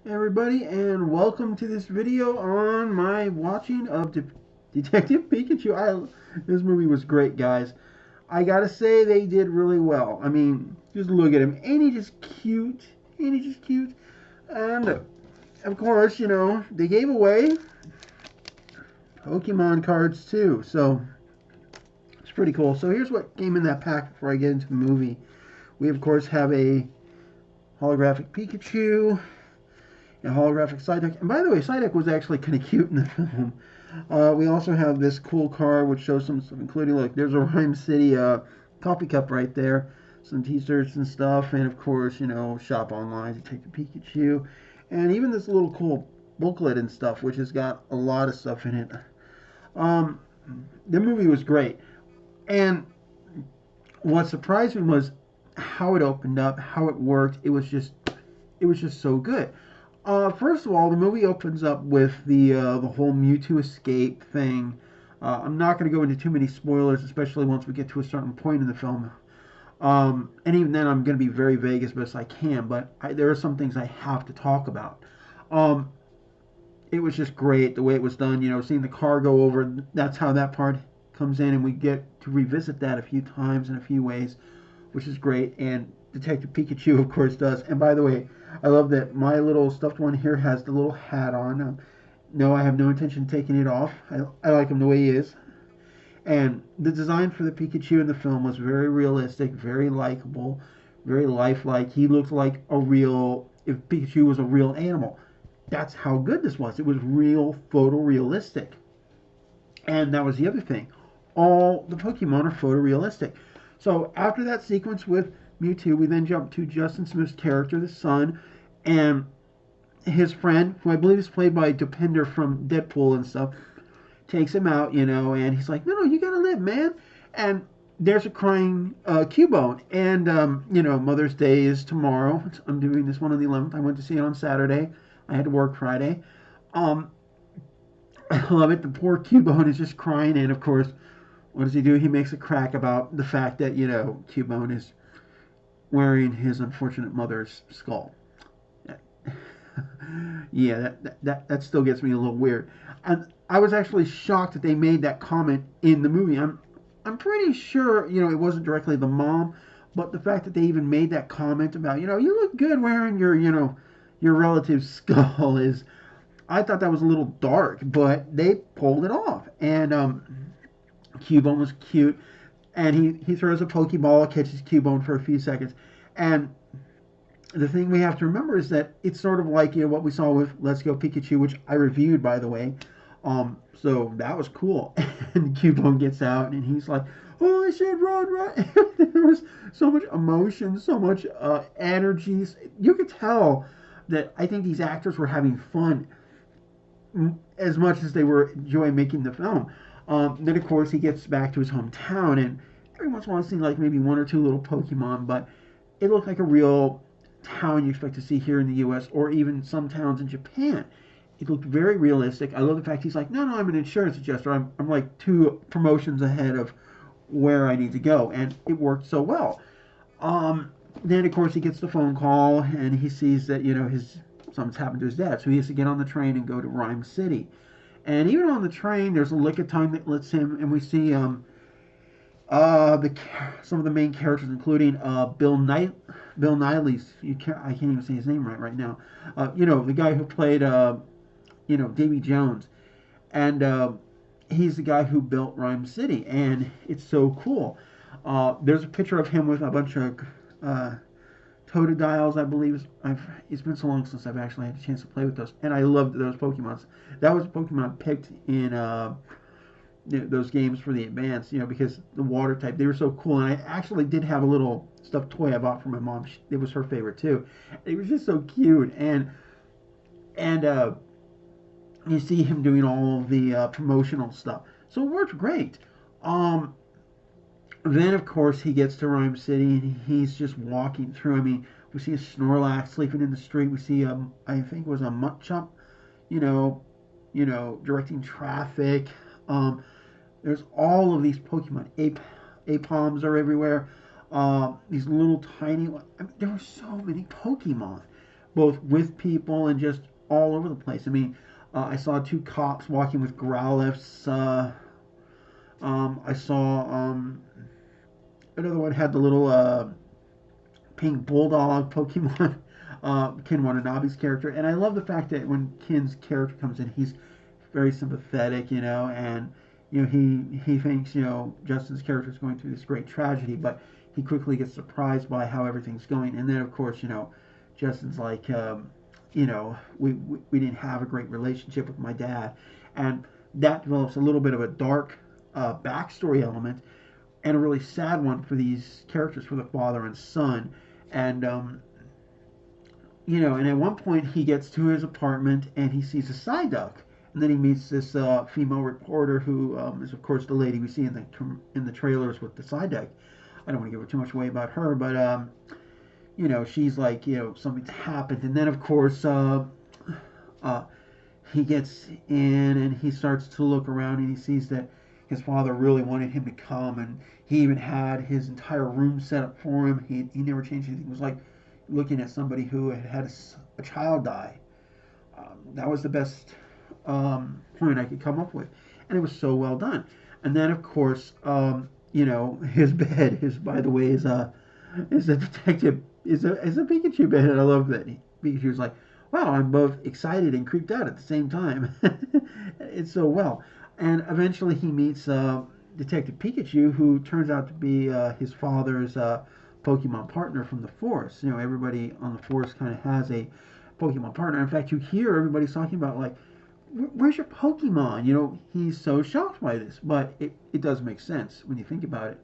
Hey everybody, and welcome to this video on my watching of Detective Pikachu. This movie was great, guys. I gotta say, they did really well. I mean, just look at him. Ain't he just cute? Ain't he just cute? And, of course, they gave away Pokemon cards too, so it's pretty cool. So here's what came in that pack before I get into the movie. We, of course, have a holographic Pikachu, a holographic Psyduck. And by the way, Psyduck was actually kind of cute in the film. We also have this cool card which shows some stuff, including, look, there's a Rhyme City coffee cup right there, some t-shirts and stuff, and of course, shop online to take the Pikachu, and even this little cool booklet and stuff, which has got a lot of stuff in it. Um, the movie was great, and what surprised me was how it opened up, how it worked. It was just so good. First of all, the movie opens up with the whole Mewtwo escape thing. I'm not going to go into too many spoilers, especially once we get to a certain point in the film. And even then, I'm going to be very vague as best I can. But there are some things I have to talk about. Um, it was just great the way it was done. Seeing the car go over. That's how that part comes in, and we get to revisit that a few times in a few ways, which is great. And Detective Pikachu, of course, does. And by the way, I love that my little stuffed one here has the little hat on. No, I have no intention of taking it off. I like him the way he is. And the design for the Pikachu in the film was very realistic, very likable, very lifelike. He looked like a real, if Pikachu was a real animal. That's how good this was. It was real photorealistic. And that was the other thing. All the Pokemon are photorealistic. So after that sequence with Mewtwo, we then jump to Justin Smith's character, the son, and his friend, who I believe is played by Depender from Deadpool and stuff, takes him out, and he's like, no, you gotta live, man. And there's a crying Cubone. And, Mother's Day is tomorrow. I'm doing this one on the 11th. I went to see it on Saturday. I had to work Friday. Um, I love it. The poor Cubone is just crying, and of course, what does he do? He makes a crack about the fact that Cubone is wearing his unfortunate mother's skull. Yeah, that still gets me a little weird. And I was actually shocked that they made that comment in the movie. I'm pretty sure it wasn't directly the mom, but the fact that they even made that comment about you look good wearing your relative's skull is, I thought that was a little dark, but they pulled it off. And Cubone was cute, and he throws a Pokeball, catches Cubone for a few seconds, and the thing we have to remember is that it's sort of like what we saw with Let's Go Pikachu, which I reviewed, by the way. So that was cool. And Cubone gets out, and he's like, "Oh, I said run!" There was so much emotion, so much energy. You could tell that I think these actors were having fun as much as they were enjoying making the film. Then, of course, he gets back to his hometown, and every once in a while, I see like maybe one or two little Pokemon, but it looked like a real town you expect to see here in the U.S. or even some towns in Japan. It looked very realistic. I love the fact he's like, no, I'm an insurance adjuster. I'm like two promotions ahead of where I need to go, and it worked so well. Then of course he gets the phone call and he sees that his something's happened to his dad, so he has to get on the train and go to Rhyme City. And even on the train, there's a lick of time that lets him, and we see the some of the main characters, including Bill Niley's. I can't even say his name right now. The guy who played Davy Jones, and he's the guy who built Rhyme City, and it's so cool. There's a picture of him with a bunch of Totodiles, I believe. It's been so long since I've actually had a chance to play with those, and I loved those Pokemon. That was a Pokemon picked in those games for the advance, because the water type, they were so cool. And I actually did have a little stuffed toy I bought for my mom. It was her favorite too. It was just so cute, and you see him doing all of the promotional stuff. So it worked great. Um, then of course he gets to Rhyme City and he's just walking through. I mean, we see a Snorlax sleeping in the street. We see I think it was a Mutchump, you know, directing traffic. Um, there's all of these Pokemon. Apoms are everywhere. These little tiny ones. I mean, there were so many Pokemon. both with people and just all over the place. I mean, I saw two cops walking with growliths. I saw another one had the little pink bulldog Pokemon, Ken Watanabe's character, and I love the fact that when Ken's character comes in, he's very sympathetic, and he thinks Justin's character is going through this great tragedy, but he quickly gets surprised by how everything's going, and then of course Justin's like, we didn't have a great relationship with my dad, and that develops a little bit of a dark backstory element and a really sad one for these characters, for the father and son. And and at one point he gets to his apartment and he sees a Psyduck, and then he meets this female reporter who is of course the lady we see in the trailers with the Psyduck. I don't want to give too much away about her, but she's like, something's happened, and then of course he gets in and he starts to look around and he sees that his father really wanted him to come, and he even had his entire room set up for him. He never changed anything. It was like looking at somebody who had a child die. That was the best point I could come up with, and it was so well done. And then of course, his bed is, by the way, is a detective is a Pikachu bed, and I love that Pikachu's like, wow, I'm both excited and creeped out at the same time. It's so well. And eventually he meets Detective Pikachu, who turns out to be his father's Pokemon partner from the force. Everybody on the force kind of has a Pokemon partner. In fact, you hear everybody talking about, like, where's your Pokemon? He's so shocked by this, but it does make sense when you think about it.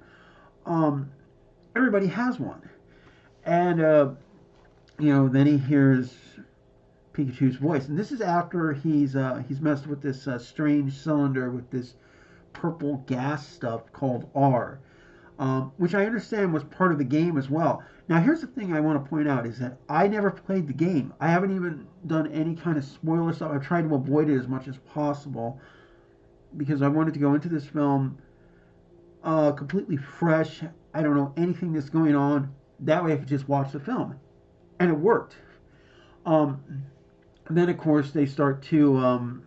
Everybody has one. And, then he hears Pikachu's voice, and this is after he's messed with this strange cylinder with this purple gas stuff called R, which I understand was part of the game as well. Now, here's the thing I want to point out is that I never played the game. I haven't even done any kind of spoiler stuff. I've tried to avoid it as much as possible because I wanted to go into this film completely fresh. I don't know anything that's going on. That way I could just watch the film, and it worked. Then of course they start to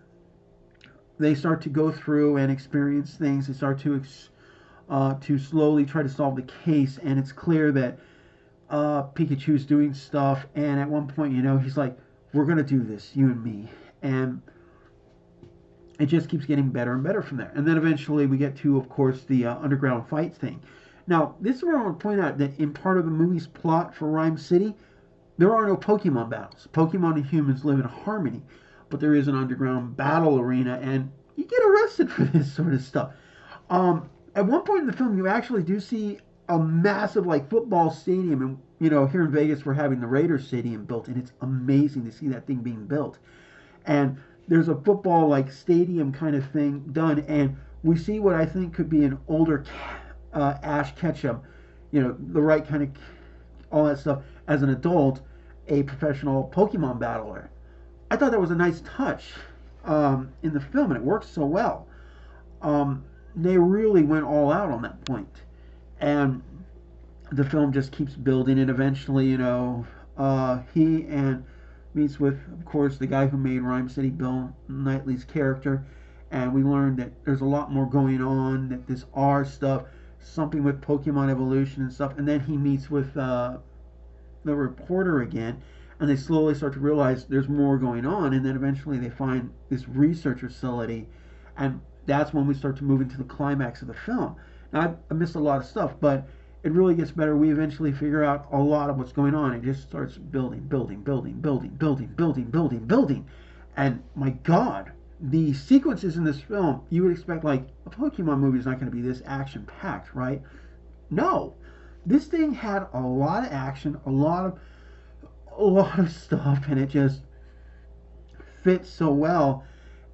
go through and experience things. They start to slowly try to solve the case, and it's clear that Pikachu's doing stuff. And at one point, he's like, "We're gonna do this, you and me," and it just keeps getting better and better from there. And then eventually we get to, of course, the underground fight thing. Now, this is where I want to point out that in part of the movie's plot for Rhyme City, there are no Pokemon battles. Pokemon and humans live in harmony, but there is an underground battle arena, and you get arrested for this sort of stuff. At one point in the film, you actually do see a massive, like, football stadium, and here in Vegas, we're having the Raiders Stadium built, and it's amazing to see that thing being built. And there's a football, like, stadium kind of thing done, and we see what I think could be an older Ash Ketchum, the right kind of all that stuff, as an adult, a professional Pokemon battler. I thought that was a nice touch in the film, and it works so well. They really went all out on that point, and the film just keeps building, and eventually, he meets with, of course, the guy who made Rhyme City, Bill Knightley's character, and we learn that there's a lot more going on, that this R stuff, something with Pokemon evolution and stuff, and then he meets with the reporter again, and they slowly start to realize there's more going on, and then eventually they find this research facility, and that's when we start to move into the climax of the film. Now, I missed a lot of stuff, but it really gets better. We eventually figure out a lot of what's going on. It just starts building, and my God, the sequences in this film, you would expect, like, a Pokemon movie is not going to be this action-packed, right? No. This thing had a lot of action, a lot of stuff, and it just fits so well,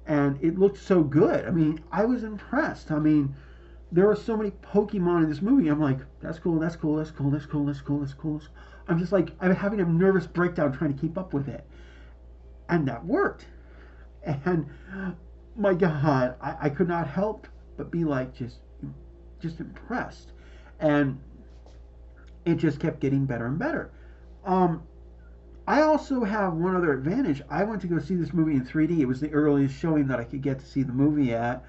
and it looked so good. I mean, I was impressed. I mean, there are so many Pokemon in this movie. I'm like, that's cool, that's cool, that's cool, that's cool, that's cool, that's cool. I'm just like, I'm having a nervous breakdown trying to keep up with it. And that worked. And my God, I could not help but be like, just impressed. And it just kept getting better and better. I also have one other advantage. I went to go see this movie in 3D. It was the earliest showing that I could get to see the movie at.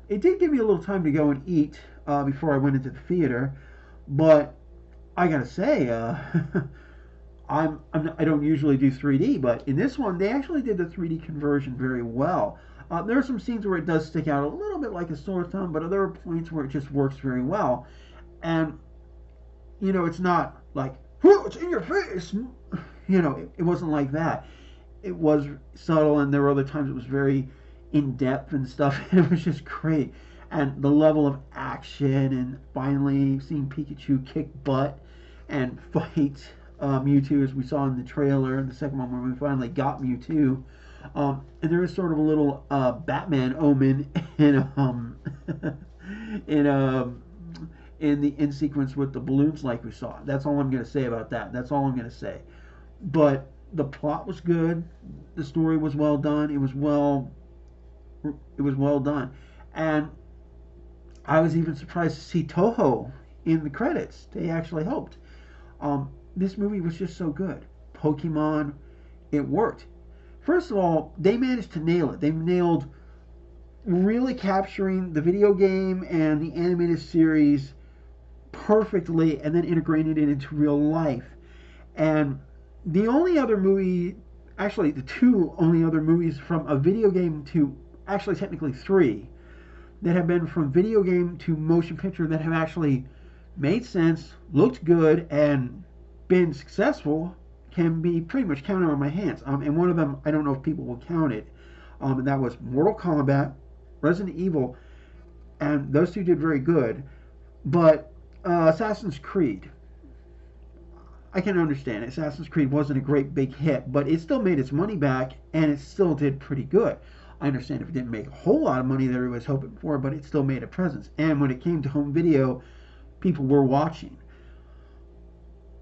It did give me a little time to go and eat before I went into the theater, but I gotta say, I don't usually do 3D, but in this one they actually did the 3D conversion very well. There are some scenes where it does stick out a little bit like a sore thumb, but other points where it just works very well. And it's not like, whoa, it's in your face. It wasn't like that. It was subtle, and there were other times it was very in depth and stuff, and it was just great. And the level of action, and finally seeing Pikachu kick butt and fight Mewtwo, as we saw in the trailer, in the second one when we finally got Mewtwo. And there is sort of a little Batman omen in in in the in sequence with the balloons like we saw. That's all I'm going to say about that. That's all I'm going to say. But the plot was good. The story was well done. It was well done. And I was even surprised to see Toho in the credits. They actually helped. This movie was just so good. Pokemon, it worked. First of all, they managed to nail it. They nailed really capturing the video game and the animated series perfectly, and then integrating it into real life. And the only other movie, actually the two only other movies from a video game to, actually technically three, that have been from video game to motion picture that have actually made sense, looked good, and been successful can be pretty much counted on my hands. And one of them, I don't know if people will count it, and that was Mortal Kombat, Resident Evil, and those two did very good. But Assassin's Creed, I can understand. Assassin's Creed wasn't a great big hit, but it still made its money back, and it still did pretty good. I understand if it didn't make a whole lot of money that everybody was hoping for, but it still made a presence. And when it came to home video, people were watching.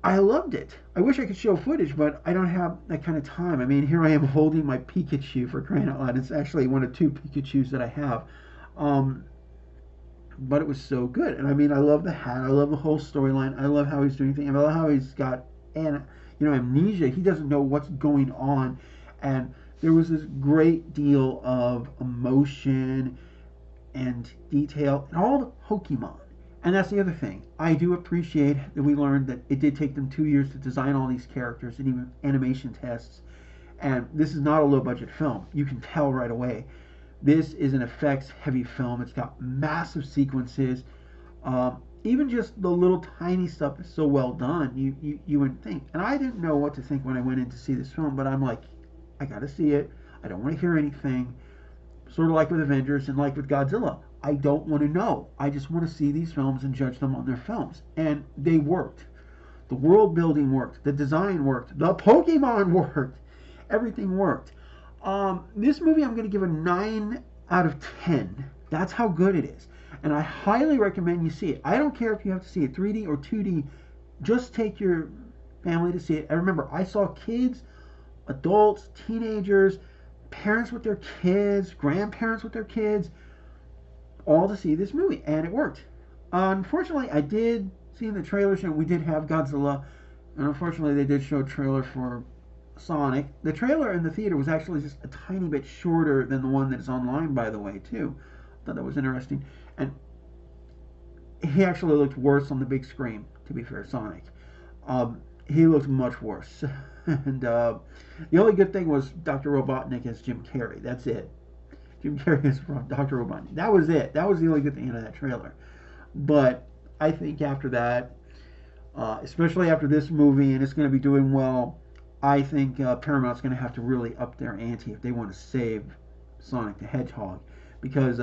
I loved it. I wish I could show footage, but I don't have that kind of time. I mean, here I am holding my Pikachu, for crying out loud. It's actually one of two Pikachus that I have. But it was so good. And I mean, I love the hat. I love the whole storyline. I love how he's doing things. I love how he's got amnesia. He doesn't know what's going on. And there was this great deal of emotion and detail and all the Pokemon. And that's the other thing. I do appreciate that we learned that it did take them 2 years to design all these characters and even animation tests. And this is not a low budget film. You can tell right away. This is an effects heavy film. It's got massive sequences. Even just the little tiny stuff is so well done. You wouldn't think. And I didn't know what to think when I went in to see this film, but I'm like, I gotta see it. I don't want to hear anything. Sort of like with Avengers and like with Godzilla. I don't want to know. I just want to see these films and judge them on their films. And they worked. The world building worked. The design worked. The Pokemon worked. Everything worked. This movie I'm going to give a 9 out of 10. That's how good it is. And I highly recommend you see it. I don't care if you have to see it 3D or 2D. Just take your family to see it. And remember, I saw kids, adults, teenagers, parents with their kids, grandparents with their kids, all to see this movie, and it worked. Unfortunately, I did see in the trailer show we did have Godzilla, and unfortunately they did show a trailer for Sonic. The trailer in the theater was actually just a tiny bit shorter than the one that is online, by the way, too. I thought that was interesting. And he actually looked worse on the big screen, to be fair, Sonic. He looked much worse. And the only good thing was Dr. Robotnik as Jim Carrey. That's it. Jim Carrey is from Dr. Robotnik. That was it. That was the only good thing out of that trailer. But I think after that, especially after this movie, and it's going to be doing well, I think Paramount's going to have to really up their ante if they want to save Sonic the Hedgehog. Because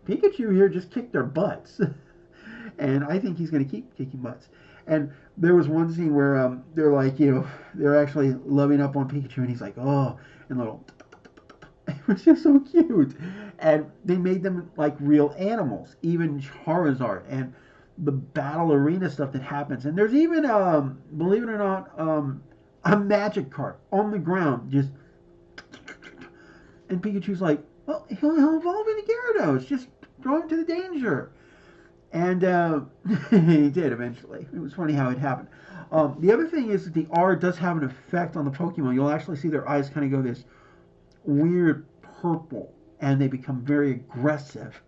Pikachu here just kicked their butts. And I think he's going to keep kicking butts. And there was one scene where they're like, they're actually loving up on Pikachu, and he's like, oh, and little... It was just so cute. And they made them like real animals, even Charizard, and the battle arena stuff that happens. And there's even, believe it or not, a magic card on the ground, just, and Pikachu's like, well, he'll evolve into Gyarados, just throw him to the danger. And he did eventually. It was funny how it happened. The other thing is that the R does have an effect on the Pokemon. You'll actually see their eyes kind of go this weird purple, and they become very aggressive.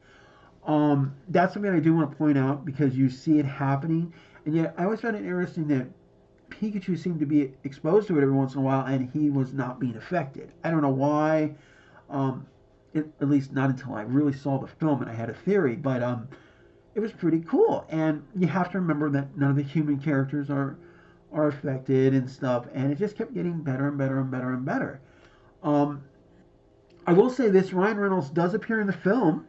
That's something I do want to point out because you see it happening, and yet I always found it interesting that Pikachu seemed to be exposed to it every once in a while, and he was not being affected. I don't know why. Um, at least not until I really saw the film and I had a theory, but it was pretty cool. And you have to remember that none of the human characters are affected and stuff, and it just kept getting better and better and better and better. Um, I will say this: Ryan Reynolds does appear in the film.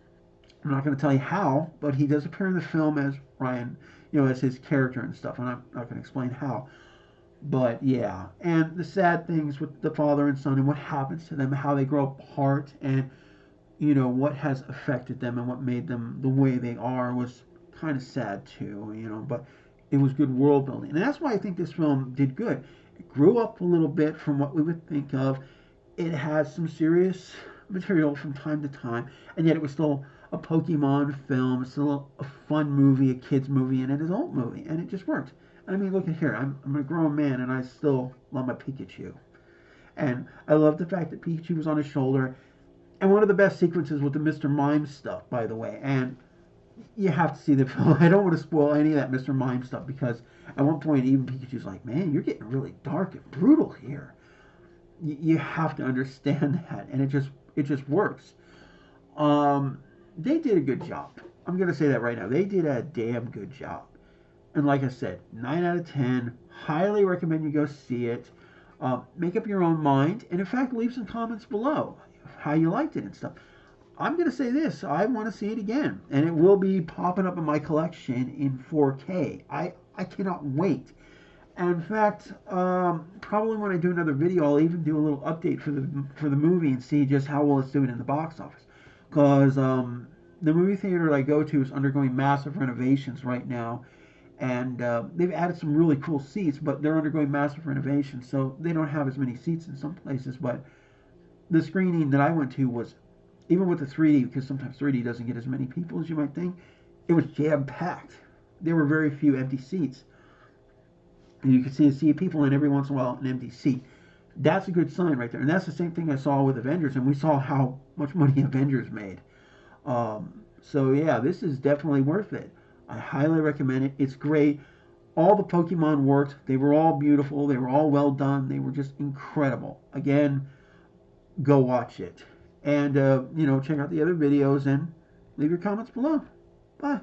I'm not going to tell you how, but he does appear in the film as Ryan, as his character and stuff. And I'm not going to explain how. But yeah, and the sad things with the father and son and what happens to them, how they grow apart, and what has affected them and what made them the way they are was kind of sad too. But it was good world building, and that's why I think this film did good. It grew up a little bit from what we would think of. It has some serious material from time to time, and yet it was still a Pokemon film. It's still a fun movie, a kids movie, and an adult movie, and it just worked. I mean, look at here. I'm a grown man, and I still love my Pikachu. And I love the fact that Pikachu was on his shoulder. And one of the best sequences with the Mr. Mime stuff, by the way. And you have to see the film. I don't want to spoil any of that Mr. Mime stuff because at one point even Pikachu's like, man, you're getting really dark and brutal here. You have to understand that, and it just works. They did a good job. I'm gonna say that right now. They did a damn good job. And like I said, 9 out of 10. Highly recommend you go see it. Make up your own mind. And in fact, leave some comments below how you liked it and stuff. I'm going to say this. I want to see it again. And it will be popping up in my collection in 4K. I cannot wait. And in fact, probably when I do another video, I'll even do a little update for the movie and see just how well it's doing in the box office. Because the movie theater I go to is undergoing massive renovations right now. And they've added some really cool seats, but they're undergoing massive renovations, so they don't have as many seats in some places. But the screening that I went to was, even with the 3D, because sometimes 3D doesn't get as many people as you might think, it was jam-packed. There were very few empty seats. And you could see a sea of people, and every once in a while, an empty seat. That's a good sign right there. And that's the same thing I saw with Avengers, and we saw how much money Avengers made. So yeah, this is definitely worth it. I highly recommend it. It's great. All the Pokemon worked. They were all beautiful. They were all well done. They were just incredible. Again, go watch it. And, check out the other videos and leave your comments below. Bye.